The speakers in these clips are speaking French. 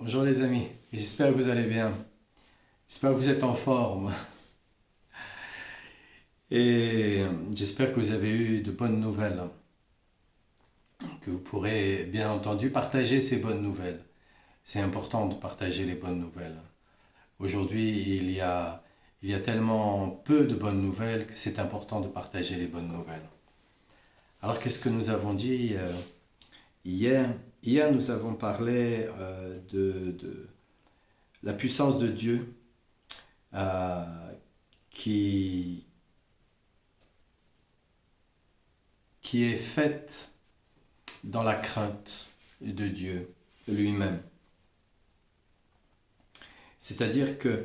Bonjour les amis, j'espère que vous allez bien. J'espère que vous êtes en forme. Et j'espère que vous avez eu de bonnes nouvelles. Que vous pourrez bien entendu partager ces bonnes nouvelles. C'est important de partager les bonnes nouvelles. Aujourd'hui, il y a tellement peu de bonnes nouvelles que c'est important de partager les bonnes nouvelles. Alors qu'est-ce que nous avons dit hier? Hier, nous avons parlé de la puissance de Dieu euh, qui, qui est faite dans la crainte de Dieu lui-même. C'est-à-dire que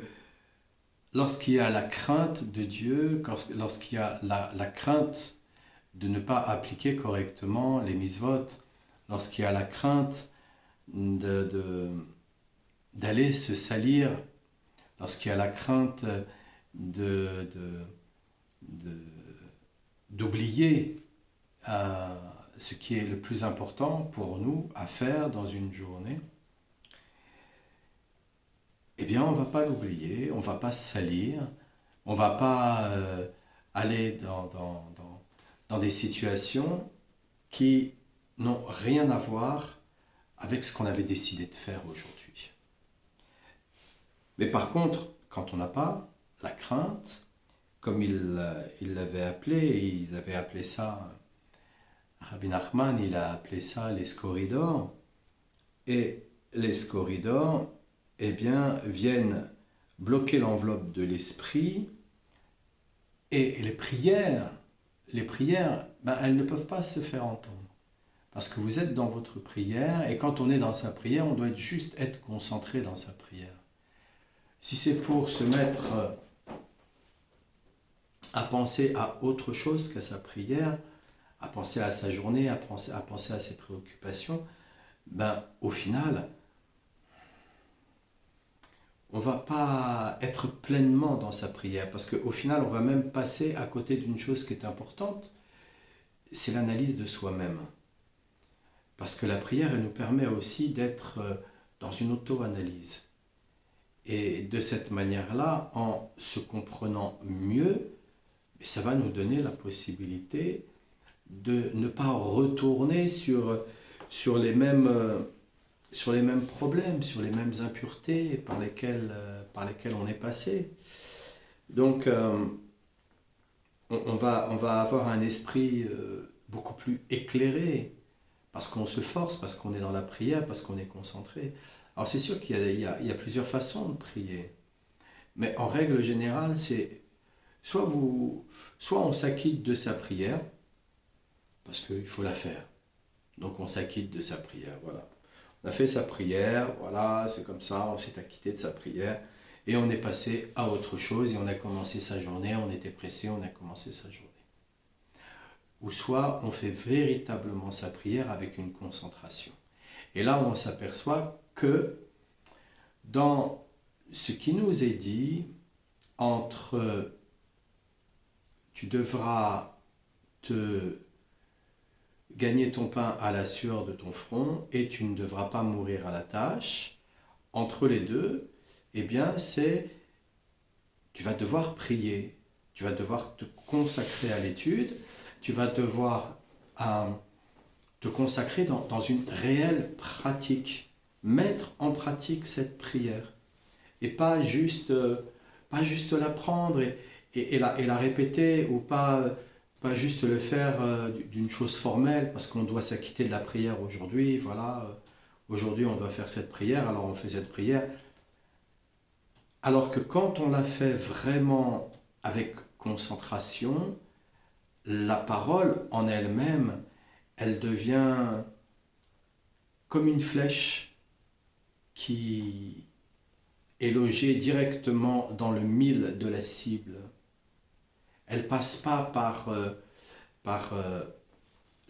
lorsqu'il y a la crainte de Dieu, lorsqu'il y a la crainte de ne pas appliquer correctement les mitzvot, lorsqu'il y a la crainte d'aller se salir, lorsqu'il y a la crainte de, de- de- d'oublier ce qui est le plus important pour nous à faire dans une journée, eh bien on ne va pas l'oublier, on ne va pas se salir, on ne va pas aller dans des situations qui n'ont rien à voir avec ce qu'on avait décidé de faire aujourd'hui. Mais par contre, quand on n'a pas la crainte, comme il l'avait appelé, ils avaient appelé ça, Rabbi Nachman, il a appelé ça les scoridors, et les scoridors, eh bien, viennent bloquer l'enveloppe de l'esprit, et les prières, ben, elles ne peuvent pas se faire entendre. Parce que vous êtes dans votre prière, et quand on est dans sa prière, on doit juste être concentré dans sa prière. Si c'est pour se mettre à penser à autre chose qu'à sa prière, à penser à sa journée, à penser à ses préoccupations, ben, au final, on ne va pas être pleinement dans sa prière, parce qu'au final, on va même passer à côté d'une chose qui est importante, c'est l'analyse de soi-même. Parce que la prière, elle nous permet aussi d'être dans une auto-analyse. Et de cette manière-là, en se comprenant mieux, ça va nous donner la possibilité de ne pas retourner sur les mêmes problèmes, sur les mêmes impuretés par lesquelles on est passé. Donc, on va avoir un esprit beaucoup plus éclairé, parce qu'on se force, parce qu'on est dans la prière, parce qu'on est concentré. Alors c'est sûr qu'il y a plusieurs façons de prier, mais en règle générale, c'est soit on s'acquitte de sa prière, parce qu'il faut la faire. Donc on s'acquitte de sa prière, voilà. On a fait sa prière, voilà, c'est comme ça, on s'est acquitté de sa prière, et on est passé à autre chose, et on a commencé sa journée, on était pressé, on a commencé sa journée. Ou soit on fait véritablement sa prière avec une concentration. Et là, on s'aperçoit que dans ce qui nous est dit, entre tu devras te gagner ton pain à la sueur de ton front et tu ne devras pas mourir à la tâche, entre les deux, eh bien, tu vas devoir prier, tu vas devoir te consacrer à l'étude, tu vas devoir te consacrer dans une réelle pratique, mettre en pratique cette prière, et pas juste l'apprendre et la répéter, ou pas juste le faire d'une chose formelle, parce qu'on doit s'acquitter de la prière aujourd'hui, voilà, aujourd'hui on doit faire cette prière, alors on fait cette prière, alors que quand on la fait vraiment avec concentration, la parole en elle-même, elle devient comme une flèche qui est logée directement dans le mille de la cible. Elle ne passe pas par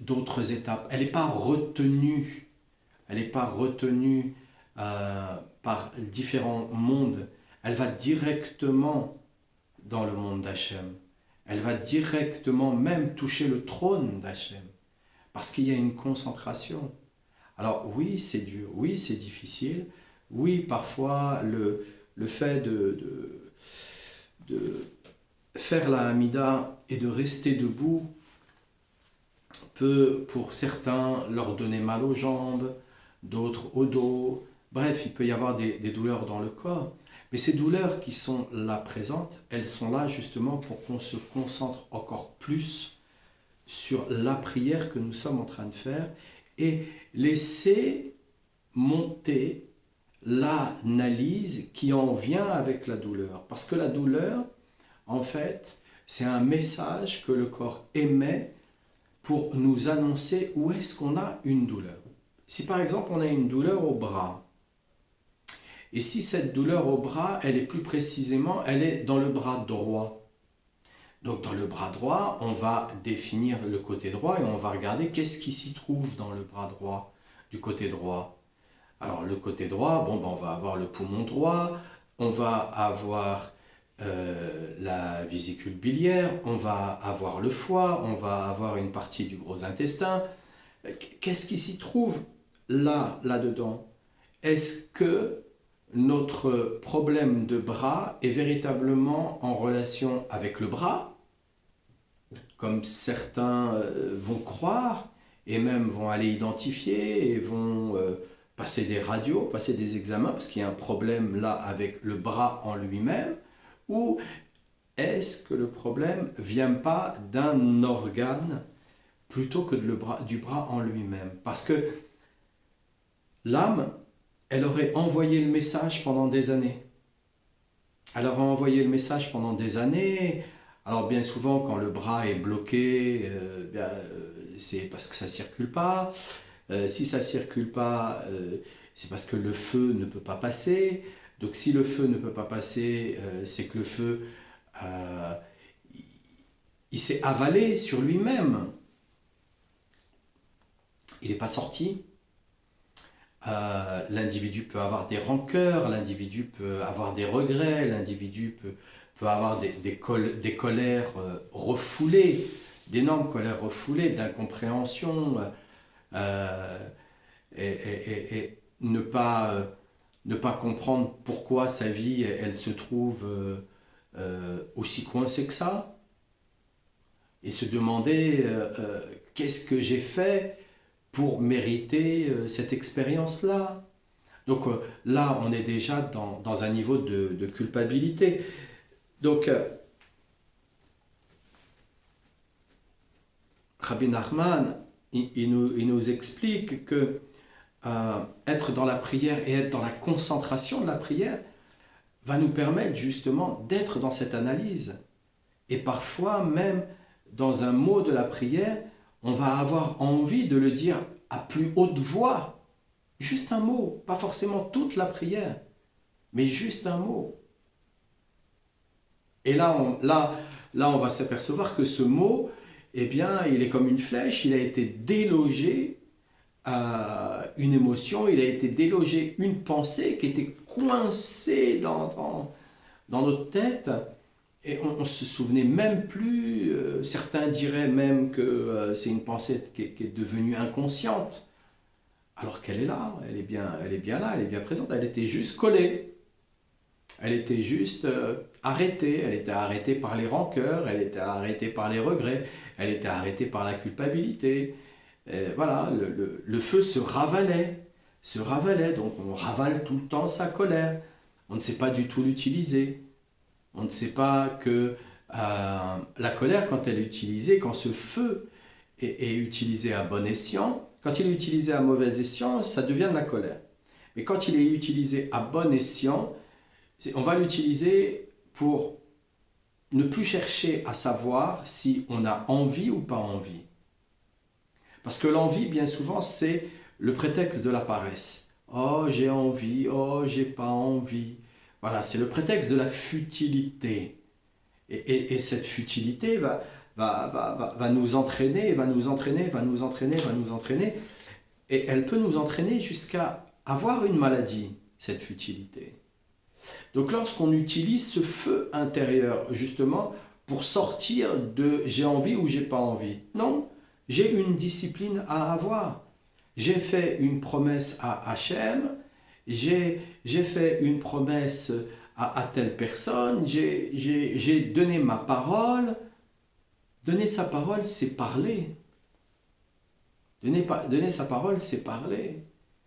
d'autres étapes. Elle n'est pas retenue. Elle n'est pas retenue par différents mondes. Elle va directement dans le monde d'Hachem. Elle va directement même toucher le trône d'Hachem. Parce qu'il y a une concentration. Alors oui, c'est dur, oui, c'est difficile. Oui, parfois, le fait de faire la Hamida et de rester debout peut, pour certains, leur donner mal aux jambes, d'autres au dos. Bref, il peut y avoir des douleurs dans le corps. Mais ces douleurs qui sont là présentes, elles sont là justement pour qu'on se concentre encore plus sur la prière que nous sommes en train de faire et laisser monter l'analyse qui en vient avec la douleur. Parce que la douleur, en fait, c'est un message que le corps émet pour nous annoncer où est-ce qu'on a une douleur. Si par exemple on a une douleur au bras, et si cette douleur au bras, elle est plus précisément, elle est dans le bras droit. Donc dans le bras droit, on va définir le côté droit et on va regarder qu'est-ce qui s'y trouve dans le bras droit, du côté droit. Alors le côté droit, bon, ben, on va avoir le poumon droit, on va avoir la vésicule biliaire, on va avoir le foie, on va avoir une partie du gros intestin. Qu'est-ce qui s'y trouve là-dedans? Est-ce que notre problème de bras est véritablement en relation avec le bras, comme certains vont croire, et même vont aller identifier, et vont passer des radios, passer des examens, parce qu'il y a un problème là avec le bras en lui-même, ou est-ce que le problème ne vient pas d'un organe plutôt que du bras en lui-même? Parce que l'âme, elle aurait envoyé le message pendant des années. Elle aurait envoyé le message pendant des années. Alors bien souvent, quand le bras est bloqué, c'est parce que ça ne circule pas. Si ça ne circule pas, c'est parce que le feu ne peut pas passer. Donc si le feu ne peut pas passer, c'est que le feu, euh, il s'est avalé sur lui-même. Il n'est pas sorti. L'individu peut avoir des rancœurs, l'individu peut avoir des regrets, l'individu peut avoir des colères refoulées, d'énormes colères refoulées, d'incompréhension, et ne pas comprendre pourquoi sa vie, elle se trouve aussi coincée que ça, et se demander qu'est-ce que j'ai fait pour mériter cette expérience-là. Donc là, on est déjà dans un niveau de culpabilité. Donc, Rabbi Nachman, il nous explique que être dans la prière et être dans la concentration de la prière va nous permettre justement d'être dans cette analyse. Et parfois, même dans un mot de la prière, on va avoir envie de le dire à plus haute voix. Juste un mot, pas forcément toute la prière, mais juste un mot. Et là, on va s'apercevoir que ce mot, eh bien, il est comme une flèche, il a été délogé à une émotion, il a été délogé une pensée qui était coincée dans notre tête. Et on ne se souvenait même plus, certains diraient même que c'est une pensée qui est devenue inconsciente, alors qu'elle est là, elle est bien là, elle est bien présente, elle était juste collée, elle était juste arrêtée, elle était arrêtée par les rancœurs, elle était arrêtée par les regrets, elle était arrêtée par la culpabilité. Et voilà, le feu se ravalait, donc on ravale tout le temps sa colère, on ne sait pas du tout l'utiliser. On ne sait pas que la colère, quand elle est utilisée, quand ce feu est utilisé à bon escient, quand il est utilisé à mauvais escient, ça devient de la colère. Mais quand il est utilisé à bon escient, on va l'utiliser pour ne plus chercher à savoir si on a envie ou pas envie. Parce que l'envie, bien souvent, c'est le prétexte de la paresse. Oh, j'ai envie, oh, j'ai pas envie. Voilà, c'est le prétexte de la futilité. Et cette futilité va nous entraîner, va nous entraîner, va nous entraîner, va nous entraîner. Et elle peut nous entraîner jusqu'à avoir une maladie, cette futilité. Donc lorsqu'on utilise ce feu intérieur, justement, pour sortir de j'ai envie ou j'ai pas envie. Non, j'ai une discipline à avoir. J'ai fait une promesse à Hachem, j'ai fait une promesse à telle personne, j'ai donné ma parole. Donner sa parole, c'est parler. Donner sa parole, c'est parler.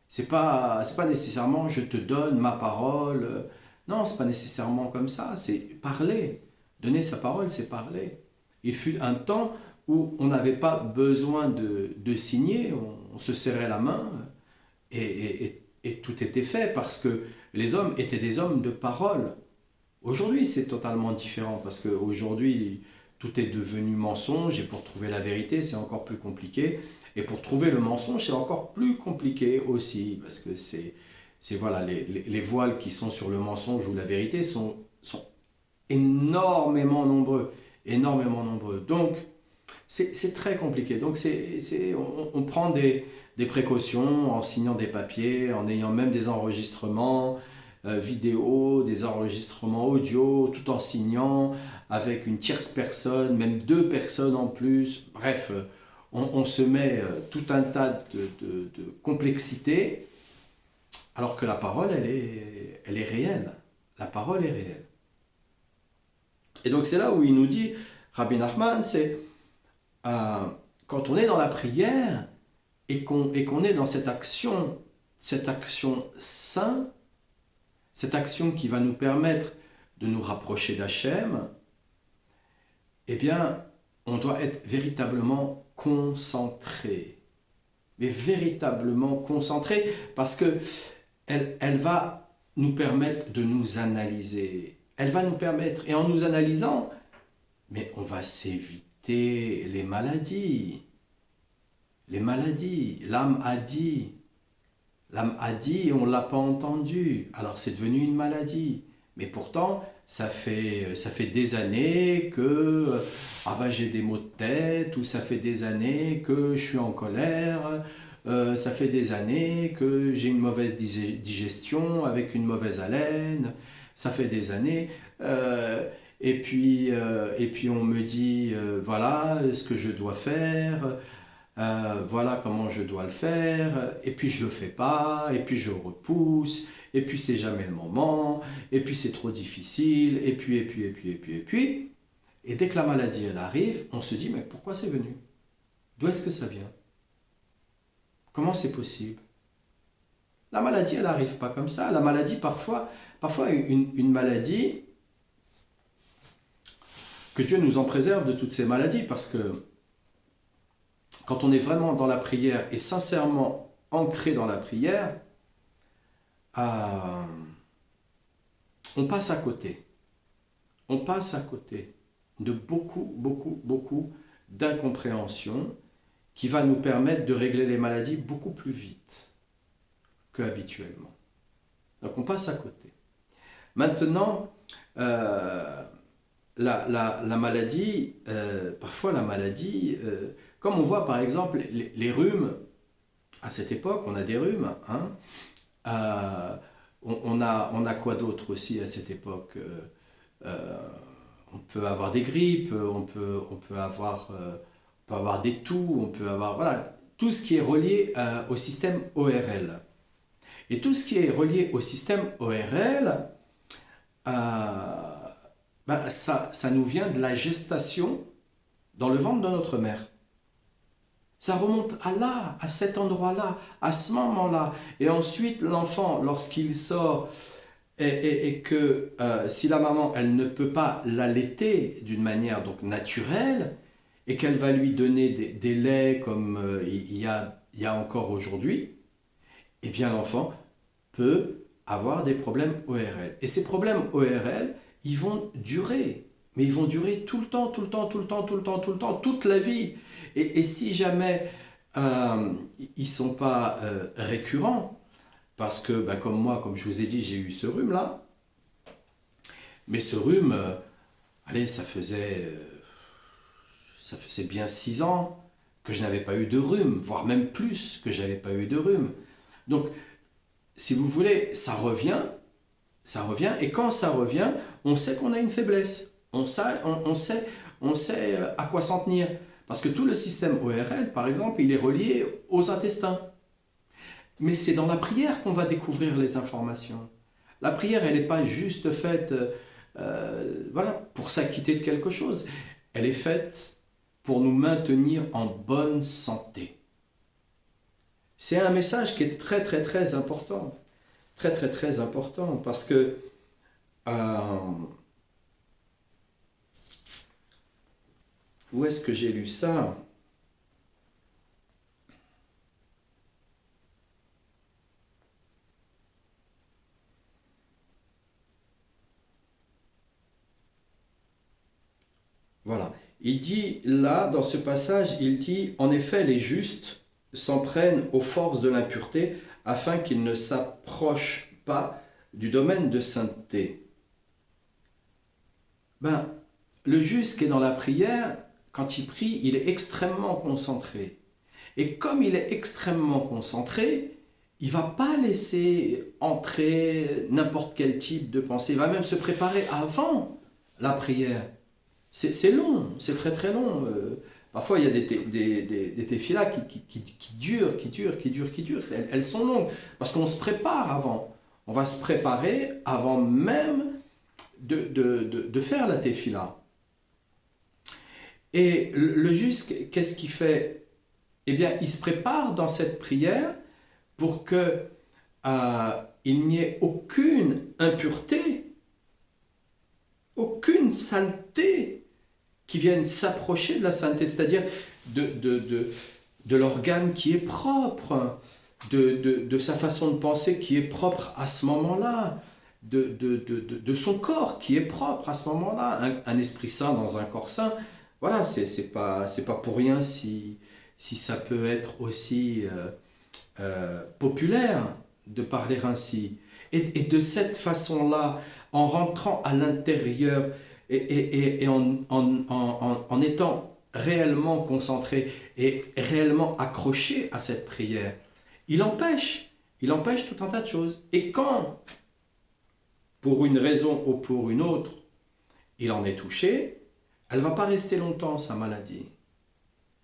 C'est pas nécessairement je te donne ma parole. Non, c'est pas nécessairement comme ça, c'est parler. Donner sa parole, c'est parler. Il fut un temps où on n'avait pas besoin de signer, on se serrait la main et tout était fait parce que les hommes étaient des hommes de parole. Aujourd'hui, c'est totalement différent parce qu'aujourd'hui, tout est devenu mensonge et pour trouver la vérité, c'est encore plus compliqué. Et pour trouver le mensonge, c'est encore plus compliqué aussi parce que voilà, les voiles qui sont sur le mensonge ou la vérité sont énormément nombreux. Énormément nombreux. Donc, c'est très compliqué. Donc, on prend des précautions en signant des papiers, en ayant même des enregistrements vidéo, des enregistrements audio, tout en signant avec une tierce personne, même deux personnes en plus. Bref, on se met tout un tas de complexités, alors que la parole, elle est réelle. La parole est réelle. Et donc c'est là où il nous dit, Rabbi Nachman, c'est quand on est dans la prière et qu'on est dans cette action sainte, cette action qui va nous permettre de nous rapprocher d'Hachem, eh bien, on doit être véritablement concentré. Mais véritablement concentré, parce que elle va nous permettre de nous analyser. Elle va nous permettre, et en nous analysant, mais on va s'éviter les maladies. Les maladies, l'âme a dit et on ne l'a pas entendu. Alors c'est devenu une maladie. Mais pourtant, ça fait des années que j'ai des maux de tête, ou ça fait des années que je suis en colère, ça fait des années que j'ai une mauvaise digestion avec une mauvaise haleine, ça fait des années. Et puis on me dit, voilà ce que je dois faire. Voilà comment je dois le faire, et puis je le fais pas, et puis je repousse, et puis c'est jamais le moment, et puis c'est trop difficile, et puis, et dès que la maladie elle arrive, on se dit mais pourquoi c'est venu? D'où est-ce que ça vient? Comment c'est possible? La maladie elle n'arrive pas comme ça, la maladie parfois une maladie, que Dieu nous en préserve de toutes ces maladies, parce que quand on est vraiment dans la prière et sincèrement ancré dans la prière, on passe à côté. On passe à côté de beaucoup d'incompréhension qui va nous permettre de régler les maladies beaucoup plus vite qu'habituellement. Donc on passe à côté. Maintenant, la maladie, parfois la maladie, comme on voit par exemple les rhumes, à cette époque on a des rhumes, hein, on a quoi d'autre aussi à cette époque, on peut avoir des grippes, on peut avoir des toux, on peut avoir, voilà, tout ce qui est relié au système ORL. Et tout ce qui est relié au système ORL, ça nous vient de la gestation dans le ventre de notre mère. Ça remonte à cet endroit-là, à ce moment-là. Et ensuite, l'enfant, lorsqu'il sort, et que si la maman, elle ne peut pas l'allaiter d'une manière donc naturelle, et qu'elle va lui donner des laits comme il y a encore aujourd'hui, eh bien l'enfant peut avoir des problèmes ORL. Et ces problèmes ORL, ils vont durer. Mais ils vont durer tout le temps, toute la vie. Et si jamais ils ne sont pas récurrents, parce que comme moi, comme je vous ai dit, j'ai eu ce rhume-là, mais ce rhume, ça faisait bien 6 ans que je n'avais pas eu de rhume, voire même plus que je n'avais pas eu de rhume. Donc, si vous voulez, ça revient, et quand ça revient, on sait qu'on a une faiblesse, on sait à quoi s'en tenir, parce que tout le système ORL, par exemple, il est relié aux intestins. Mais c'est dans la prière qu'on va découvrir les informations. La prière, elle n'est pas juste faite voilà, pour s'acquitter de quelque chose. Elle est faite pour nous maintenir en bonne santé. C'est un message qui est très très très important. Très très très important parce que où est-ce que j'ai lu ça? Voilà. Il dit là, dans ce passage, il dit, en effet, les justes s'en prennent aux forces de l'impureté afin qu'ils ne s'approchent pas du domaine de sainteté. Ben, le juste qui est dans la prière, quand il prie, il est extrêmement concentré. Et comme il est extrêmement concentré, il ne va pas laisser entrer n'importe quel type de pensée. Il va même se préparer avant la prière. C'est long, c'est très très long. Parfois, il y a des tefillas qui durent. Elles sont longues parce qu'on se prépare avant. On va se préparer avant même de faire la tefila. Et le juste, qu'est-ce qu'il fait? Eh bien, il se prépare dans cette prière pour que il n'y ait aucune impureté, aucune saleté qui vienne s'approcher de la sainteté, c'est-à-dire de l'organe qui est propre, de sa façon de penser qui est propre à ce moment-là, de son corps qui est propre à ce moment-là. Un esprit saint dans un corps saint, voilà, c'est pas pour rien si ça peut être aussi populaire de parler ainsi. Et de cette façon-là, en rentrant à l'intérieur et en étant réellement concentré et réellement accroché à cette prière, il empêche tout un tas de choses. Et quand, pour une raison ou pour une autre, il en est touché, elle ne va pas rester longtemps, sa maladie.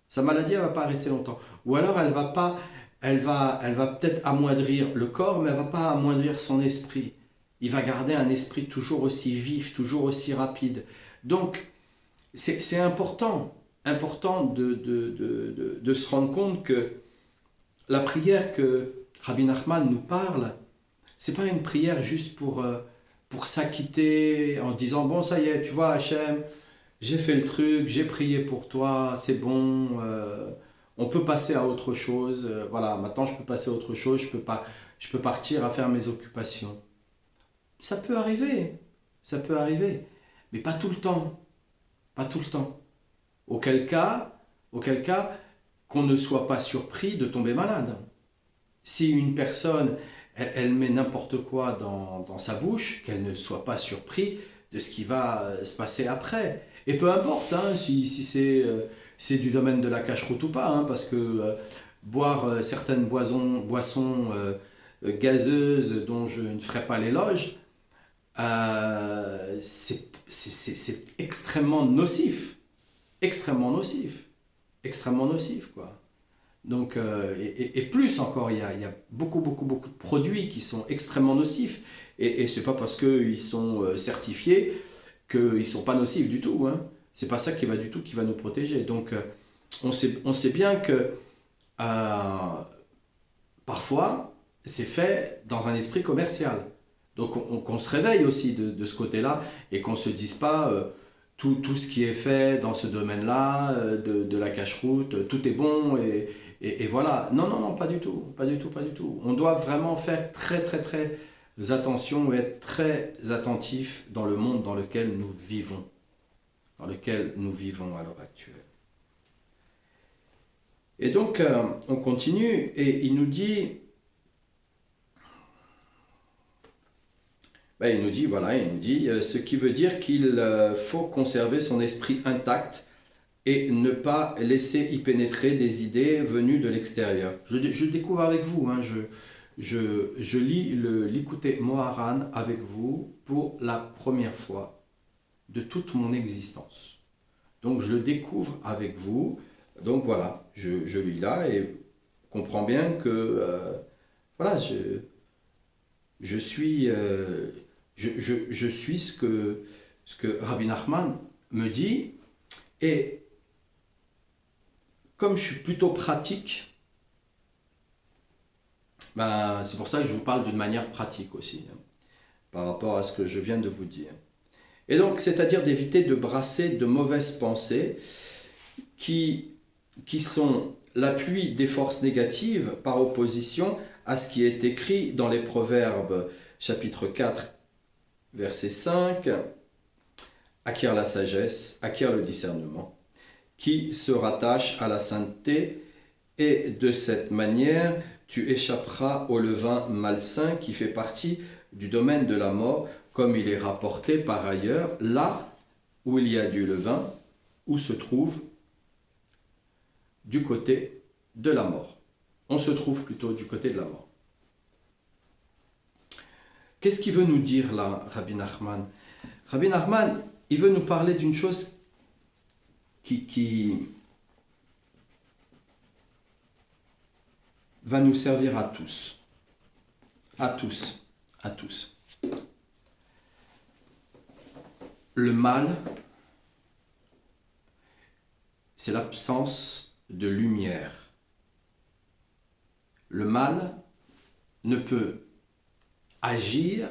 Sa maladie, elle ne va pas rester longtemps. Ou alors, elle va peut-être amoindrir le corps, mais elle ne va pas amoindrir son esprit. Il va garder un esprit toujours aussi vif, toujours aussi rapide. Donc, c'est important de se rendre compte que la prière que Rabbi Nachman nous parle, c'est pas une prière juste pour s'acquitter en disant, bon, ça y est, tu vois, Hachem, j'ai fait le truc, j'ai prié pour toi, c'est bon, on peut passer à autre chose, voilà, maintenant je peux passer à autre chose, je peux partir à faire mes occupations. Ça peut arriver, mais pas tout le temps, pas tout le temps. Auquel cas, qu'on ne soit pas surpris de tomber malade. Si une personne, elle met n'importe quoi dans sa bouche, qu'elle ne soit pas surpris de ce qui va se passer après. Et peu importe hein, si c'est du domaine de la cacheroute ou pas, hein, parce que boire certaines boissons gazeuses dont je ne ferai pas l'éloge, c'est extrêmement nocif. Extrêmement nocif. Extrêmement nocif, quoi. Donc, et plus encore, il y a beaucoup de produits qui sont extrêmement nocifs. Et c'est pas parce qu'ils sont certifiés qu'ils sont pas nocifs du tout. Hein. C'est pas ça qui va nous protéger. Donc, on sait bien que parfois, c'est fait dans un esprit commercial. Donc, qu'on se réveille aussi de ce côté-là et qu'on ne se dise pas tout ce qui est fait dans ce domaine-là, de la cache-route, tout est bon et voilà. Non, non, non, pas du tout, pas du tout, pas du tout. On doit vraiment faire très, très, très attention et être très attentif dans le monde dans lequel nous vivons, à l'heure actuelle. Et donc, on continue et il nous dit, ce qui veut dire qu'il faut conserver son esprit intact et ne pas laisser y pénétrer des idées venues de l'extérieur. Je découvre avec vous, hein, je lis l'Ikouté Moharan avec vous pour la première fois de toute mon existence. Donc je le découvre avec vous. Donc voilà, je lis là et comprends bien que voilà, je suis, je suis ce que Rabbi Nachman me dit, et comme je suis plutôt pratique, ben, c'est pour ça que je vous parle d'une manière pratique aussi, hein, par rapport à ce que je viens de vous dire. Et donc, c'est-à-dire d'éviter de brasser de mauvaises pensées qui sont l'appui des forces négatives par opposition à ce qui est écrit dans les Proverbes, chapitre 4, verset 5, acquiert la sagesse, acquiert le discernement, qui se rattache à la sainteté, et de cette manière, tu échapperas au levain malsain qui fait partie du domaine de la mort, comme il est rapporté par ailleurs, là où il y a du levain, où se trouve du côté de la mort. On se trouve plutôt du côté de la mort. Qu'est-ce qu'il veut nous dire là, Rabbi Nachman? Rabbi Nachman, il veut nous parler d'une chose qui va nous servir à tous. À tous. À tous. Le mal, c'est l'absence de lumière. Le mal ne peut agir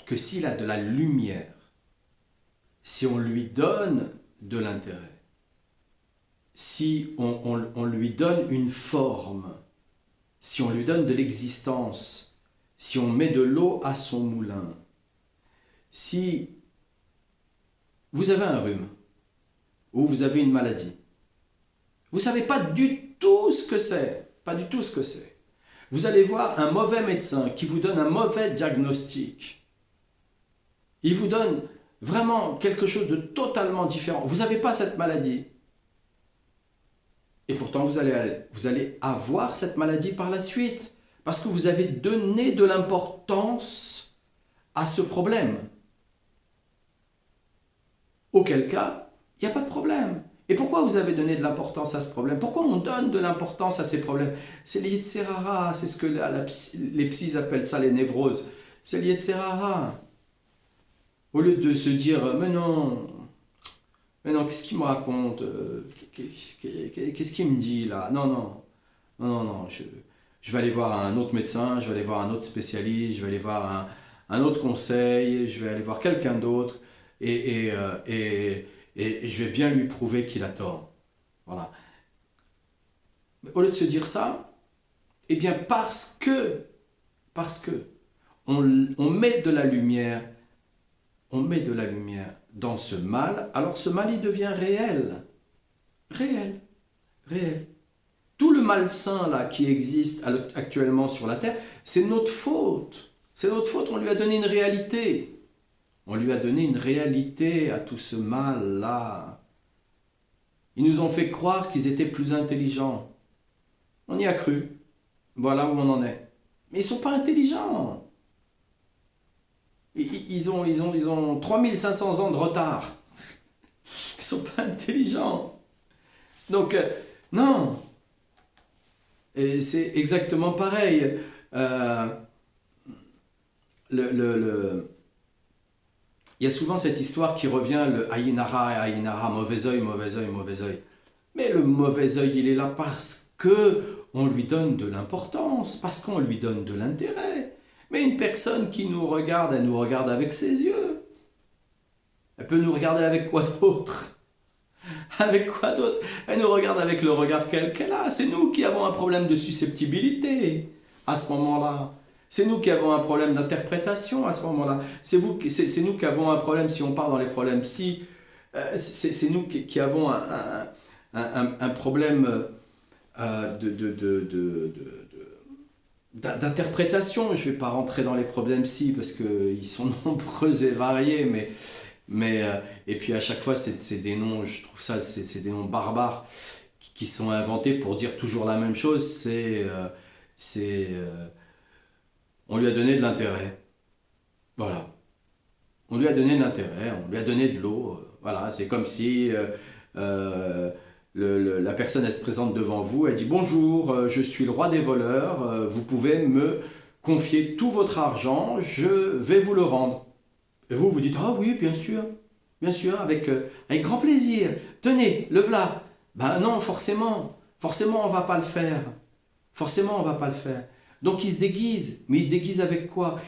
que s'il a de la lumière, si on lui donne de l'intérêt, si on lui donne une forme, si on lui donne de l'existence, si on met de l'eau à son moulin. Si vous avez un rhume ou vous avez une maladie, vous ne savez pas du tout ce que c'est, pas du tout ce que c'est. Vous allez voir un mauvais médecin qui vous donne un mauvais diagnostic. Il vous donne vraiment quelque chose de totalement différent. Vous n'avez pas cette maladie. Et pourtant, vous allez avoir cette maladie par la suite. Parce que vous avez donné de l'importance à ce problème. Auquel cas, il n'y a pas de problème. Et pourquoi vous avez donné de l'importance à ce problème? Pourquoi on donne de l'importance à ces problèmes? C'est les Yetzer Hara, c'est ce que les psys appellent ça les névroses. C'est les Yetzer Hara. Au lieu de se dire, mais non, qu'est-ce qu'il me raconte? Qu'est-ce qu'il me dit là? Non, je vais aller voir un autre médecin, je vais aller voir un autre spécialiste, je vais aller voir un autre conseil, je vais aller voir quelqu'un d'autre, et je vais bien lui prouver qu'il a tort. Voilà. Mais au lieu de se dire ça, eh bien parce que on met de la lumière, dans ce mal, alors ce mal il devient réel. Réel. Tout le malsain là qui existe actuellement sur la terre, c'est notre faute. C'est notre faute, on lui a donné une réalité. On lui a donné une réalité à tout ce mal-là. Ils nous ont fait croire qu'ils étaient plus intelligents. On y a cru. Voilà où on en est. Mais ils ne sont pas intelligents. Ils ont 3500 ans de retard. Ils ne sont pas intelligents. Donc, non. Et c'est exactement pareil. Il y a souvent cette histoire qui revient, le Aïnara, mauvais œil. Mais le mauvais œil, il est là parce que on lui donne de l'importance, parce qu'on lui donne de l'intérêt. Mais une personne qui nous regarde, elle nous regarde avec ses yeux. Elle peut nous regarder avec quoi d'autre? Avec quoi d'autre? Elle nous regarde avec le regard qu'elle a. C'est nous qui avons un problème de susceptibilité à ce moment-là. C'est nous qui avons un problème d'interprétation à ce moment-là. C'est nous qui avons un problème, si on part dans les problèmes psy, c'est nous qui avons un problème d'interprétation. Je ne vais pas rentrer dans les problèmes psy parce qu'ils sont nombreux et variés, et puis à chaque fois, c'est des noms, je trouve ça, c'est des noms barbares qui sont inventés pour dire toujours la même chose. On lui a donné de l'intérêt. Voilà. On lui a donné de l'intérêt, on lui a donné de l'eau. Voilà, c'est comme si la personne, elle se présente devant vous, elle dit « Bonjour, je suis le roi des voleurs, vous pouvez me confiez tout votre argent, je vais vous le rendre. Et vous, vous dites, ah oui, bien sûr, avec grand plaisir. Tenez, le voilà. Ben non, forcément, on va pas le faire. Forcément, on va pas le faire. Donc, il se déguise. Mais il se déguise avec quoi?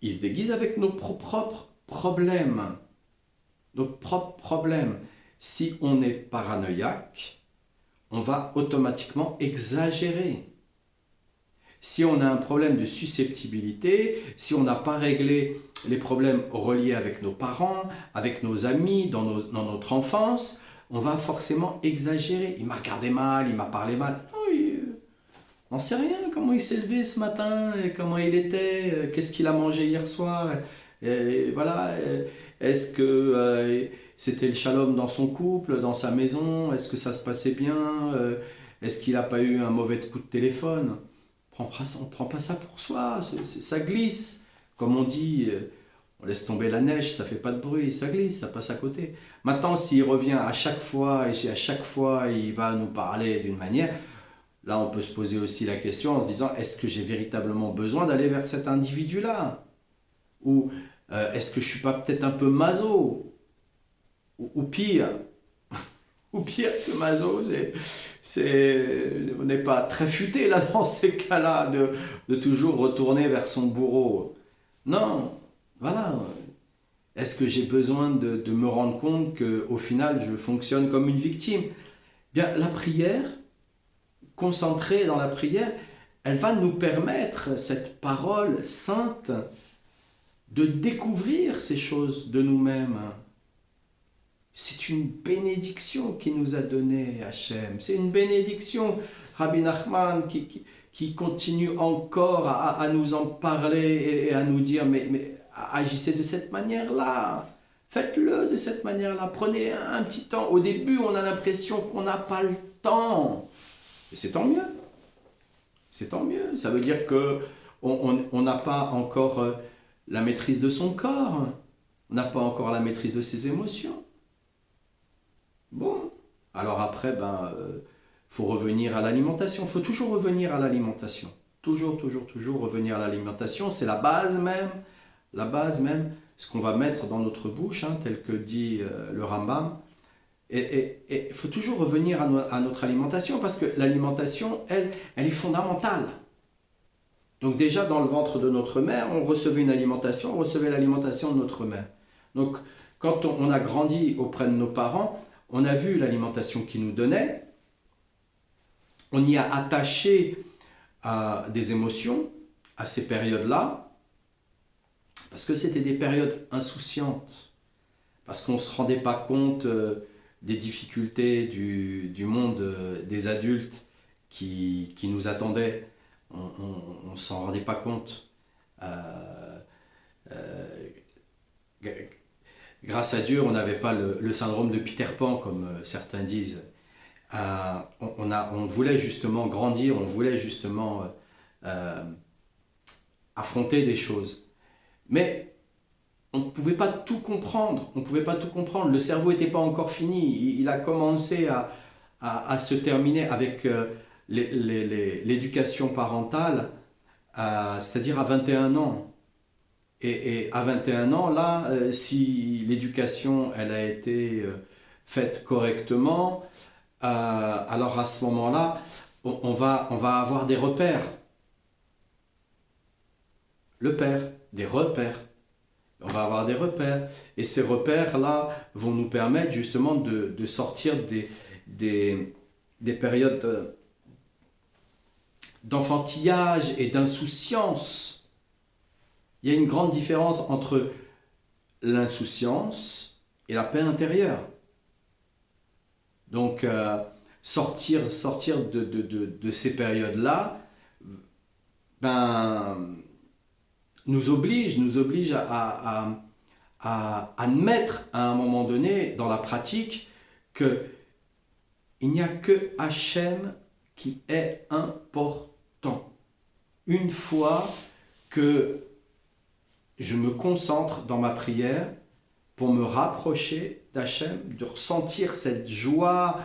Il se déguise avec nos propres problèmes. Nos propres problèmes. Si on est paranoïaque, on va automatiquement exagérer. Si on a un problème de susceptibilité, si on n'a pas réglé les problèmes reliés avec nos parents, avec nos amis, dans notre enfance, on va forcément exagérer. Il m'a regardé mal, il m'a parlé mal. Non, on n'en sait rien, comment il s'est levé ce matin, comment il était, qu'est-ce qu'il a mangé hier soir. Et voilà, est-ce que c'était le shalom dans son couple, dans sa maison, est-ce que ça se passait bien, est-ce qu'il n'a pas eu un mauvais coup de téléphone? On ne prend pas ça pour soi, ça glisse. Comme on dit, on laisse tomber la neige, ça ne fait pas de bruit, ça glisse, ça passe à côté. Maintenant, s'il revient à chaque fois, et à chaque fois il va nous parler d'une manière, là on peut se poser aussi la question en se disant, est-ce que j'ai véritablement besoin d'aller vers cet individu-là? Ou est-ce que je ne suis pas peut-être un peu maso? Ou pire, ou pire que maso, on n'est pas très futé là dans ces cas-là de toujours retourner vers son bourreau. Non, voilà. Est-ce que j'ai besoin de me rendre compte qu'au final je fonctionne comme une victime? Bien, la prière, concentrée dans la prière, elle va nous permettre, cette parole sainte, de découvrir ces choses de nous-mêmes. C'est une bénédiction qu'il nous a donnée, Hachem. C'est une bénédiction, Rabbi Nachman, qui continue encore à nous en parler et à nous dire, mais agissez de cette manière-là. Faites-le de cette manière-là. Prenez un petit temps. Au début, on a l'impression qu'on n'a pas le temps. Et c'est tant mieux. C'est tant mieux. Ça veut dire qu'on n'a pas encore la maîtrise de son corps. On n'a pas encore la maîtrise de ses émotions. Bon, alors après, faut revenir à l'alimentation. Il faut toujours revenir à l'alimentation. Toujours revenir à l'alimentation. C'est la base même, ce qu'on va mettre dans notre bouche, tel que dit le Rambam. Et il faut toujours revenir à notre alimentation parce que l'alimentation, elle est fondamentale. Donc déjà, dans le ventre de notre mère, on recevait une alimentation, on recevait l'alimentation de notre mère. Donc, quand on a grandi auprès de nos parents, on a vu l'alimentation qu'ils nous donnaient, on y a attaché des émotions à ces périodes-là, parce que c'était des périodes insouciantes, parce qu'on ne se rendait pas compte des difficultés du monde des adultes qui nous attendaient, on ne s'en rendait pas compte. Grâce à Dieu, on n'avait pas le syndrome de Peter Pan, comme certains disent. On voulait justement grandir, on voulait justement affronter des choses. Mais on ne pouvait pas tout comprendre. Le cerveau n'était pas encore fini. Il a commencé à se terminer avec l'éducation parentale, c'est-à-dire à 21 ans. Et à 21 ans, là, si l'éducation elle a été faite correctement, alors à ce moment-là, on va avoir des repères. Le père, des repères. On va avoir des repères. Et ces repères-là vont nous permettre justement de sortir des périodes d'enfantillage et d'insouciance. Il y a une grande différence entre l'insouciance et la paix intérieure. Donc, sortir de ces périodes-là, nous oblige à admettre à un moment donné dans la pratique que il n'y a que Hachem qui est important. Une fois que je me concentre dans ma prière pour me rapprocher d'Hachem, de ressentir cette joie,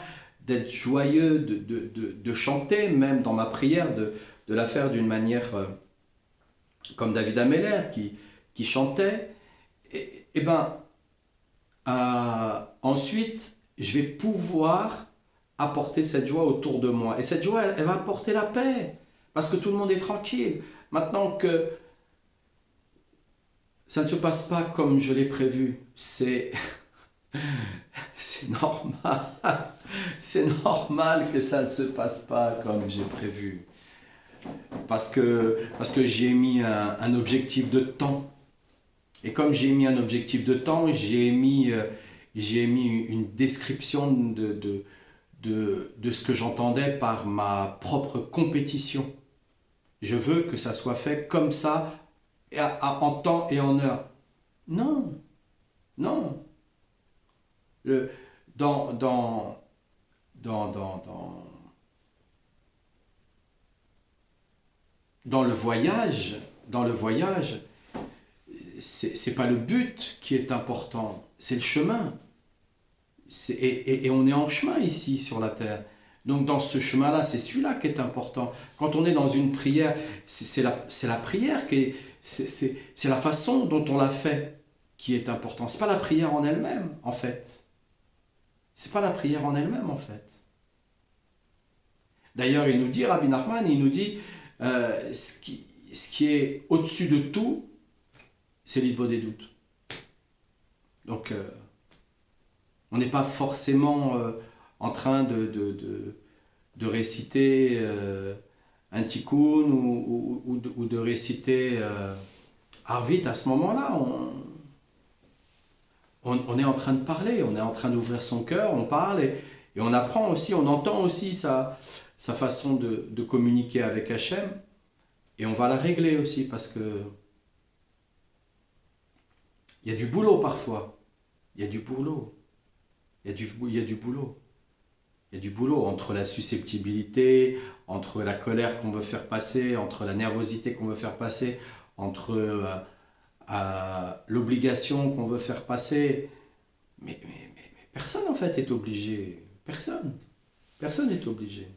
d'être joyeux, de chanter même dans ma prière, de la faire d'une manière comme David Ameller qui chantait, et ben, ensuite, je vais pouvoir apporter cette joie autour de moi. Et cette joie, elle va apporter la paix, parce que tout le monde est tranquille. Maintenant que ça ne se passe pas comme je l'ai prévu, c'est normal. C'est normal que ça ne se passe pas comme j'ai prévu. Parce que j'ai mis un objectif de temps. Et comme j'ai mis un objectif de temps, j'ai mis une description de ce que j'entendais par ma propre compétition. Je veux que ça soit fait comme ça, en temps et en heure. Non, non. Le, dans, dans, dans, dans, dans, dans le voyage, c'est pas le but qui est important, c'est le chemin. Et on est en chemin ici sur la terre. Donc dans ce chemin-là, c'est celui-là qui est important. Quand on est dans une prière, c'est la prière c'est la façon dont on la fait qui est important. C'est pas la prière en elle-même, en fait. C'est pas la prière en elle-même, en fait. D'ailleurs, il nous dit, Rabbi Nachman, il nous dit, ce qui est au-dessus de tout, c'est l'idbo des doutes. Donc, on n'est pas forcément en train de réciter un tikkun ou de réciter Arvit. À ce moment-là, on est en train de parler, on est en train d'ouvrir son cœur, on parle et on apprend aussi, on entend aussi sa façon de communiquer avec Hachem et on va la régler aussi parce que il y a du boulot parfois, il y a du boulot. Il y a du boulot. Il y a du boulot entre la susceptibilité, entre la colère qu'on veut faire passer, entre la nervosité qu'on veut faire passer, entre l'obligation qu'on veut faire passer. Mais personne en fait est obligé. Personne. Personne n'est obligé.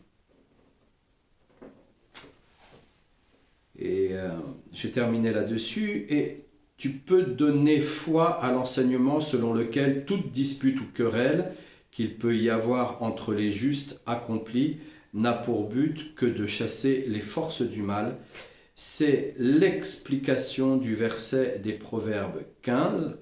Et je vais terminer là-dessus. Et tu peux donner foi à l'enseignement selon lequel toute dispute ou querelle qu'il peut y avoir entre les justes accomplis n'a pour but que de chasser les forces du mal. C'est l'explication du verset des Proverbes 15,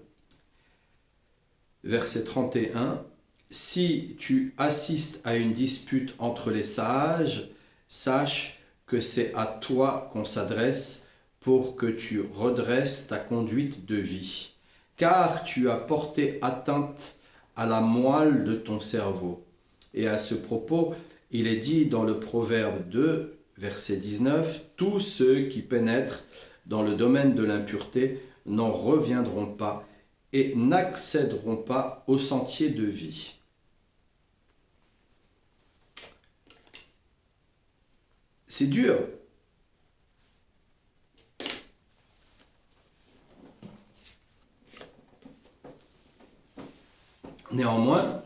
verset 31. Si tu assistes à une dispute entre les sages, sache que c'est à toi qu'on s'adresse pour que tu redresses ta conduite de vie, car tu as porté atteinte à la moelle de ton cerveau. Et à ce propos, il est dit dans le Proverbe 2, verset 19, « Tous ceux qui pénètrent dans le domaine de l'impureté n'en reviendront pas et n'accéderont pas au sentier de vie. » C'est dur. Néanmoins,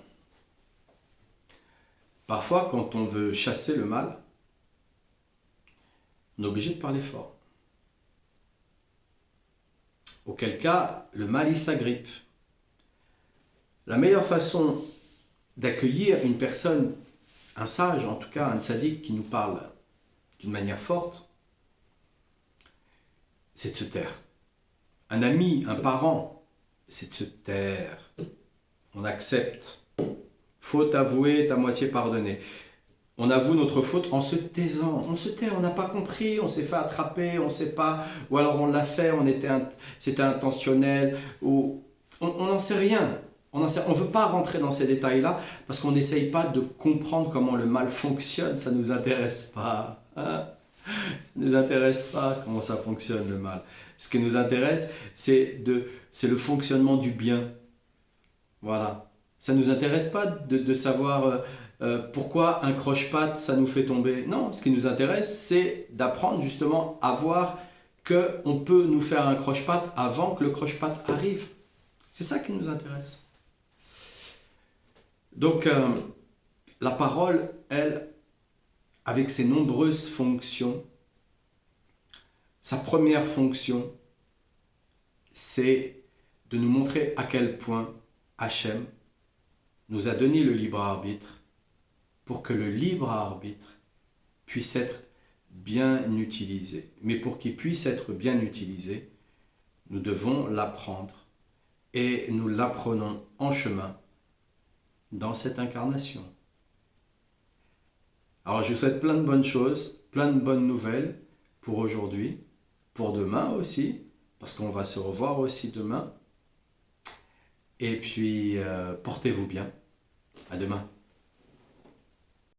parfois quand on veut chasser le mal, on est obligé de parler fort. Auquel cas, le mal il s'agrippe. La meilleure façon d'accueillir une personne, un sage en tout cas, un tzaddik qui nous parle d'une manière forte, c'est de se taire. Un ami, un parent, c'est de se taire. On accepte. Faute avouée est à moitié pardonnée. On avoue notre faute en se taisant. On se tait, on n'a pas compris, on s'est fait attraper, on ne sait pas, ou alors on l'a fait, c'était intentionnel, ou on n'en sait rien. On ne veut pas rentrer dans ces détails-là parce qu'on n'essaye pas de comprendre comment le mal fonctionne, ça ne nous intéresse pas. Hein? Ça ne nous intéresse pas comment ça fonctionne le mal. Ce qui nous intéresse, c'est le fonctionnement du bien. Voilà. Ça ne nous intéresse pas de savoir pourquoi un croche-patte, ça nous fait tomber. Non, ce qui nous intéresse, c'est d'apprendre justement à voir qu'on peut nous faire un croche-patte avant que le croche-patte arrive. C'est ça qui nous intéresse. Donc, la parole, elle, avec ses nombreuses fonctions, Sa première fonction, c'est de nous montrer à quel point Hachem nous a donné le libre arbitre pour que le libre arbitre puisse être bien utilisé. Mais pour qu'il puisse être bien utilisé, nous devons l'apprendre et nous l'apprenons en chemin dans cette incarnation. Alors je vous souhaite plein de bonnes choses, plein de bonnes nouvelles pour aujourd'hui, pour demain aussi, parce qu'on va se revoir aussi demain. Et puis, portez-vous bien. À demain.